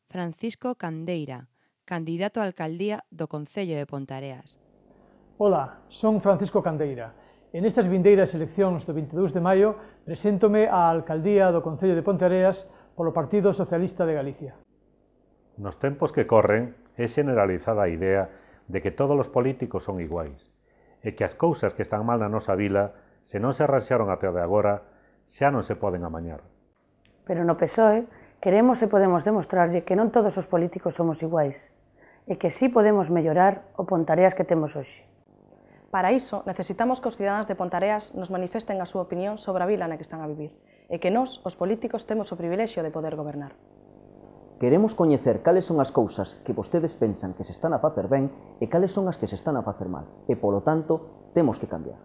Francisco Candeira, candidato á alcaldía do Concello de Ponteareas. Ola, son Francisco Candeira. En estas vindeiras eleccións do 22 de maio preséntome á alcaldía do Concello de Ponteareas polo Partido Socialista de Galicia. Nos tempos que corren é generalizada a idea de que todos os políticos son iguais e que as cousas que están mal na nosa vila, se non se arranxaron até de agora, xa non se poden amañar. Pero no PSOE queremos e podemos demostrarlle que non todos os políticos somos iguais e que sí podemos mellorar o Ponteareas que temos hoxe. Para iso, necesitamos que os cidadáns de Ponteareas nos manifesten a súa opinión sobre a vila na que están a vivir e que nós, os políticos, temos o privilexio de poder gobernar. Queremos coñecer cales son as cousas que vostedes pensan que se están a facer ben e cales son as que se están a facer mal. E, polo tanto, temos que cambiar.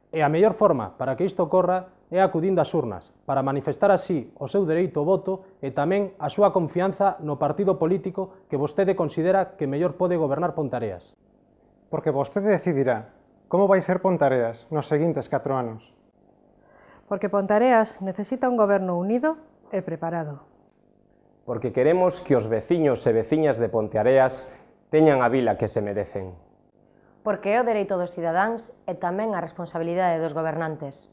E a mellor forma para que isto ocorra é acudindo ás urnas, para manifestar así o seu dereito ao voto e tamén a súa confianza no partido político que vostede considera que mellor pode gobernar Ponteareas. Porque vostede decidirá como vai ser Ponteareas nos seguintes 4 anos. Porque Ponteareas necesita un goberno unido e preparado. Porque queremos que os veciños e veciñas de Ponteareas teñan a vila que se merecen. Porque é o dereito dos cidadáns e tamén a responsabilidade dos gobernantes.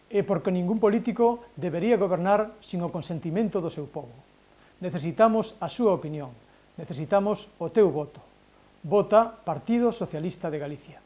E porque ningún político debería gobernar sin o consentimento do seu pobo. Necesitamos a súa opinión, necesitamos o teu voto. Vota Partido Socialista de Galicia.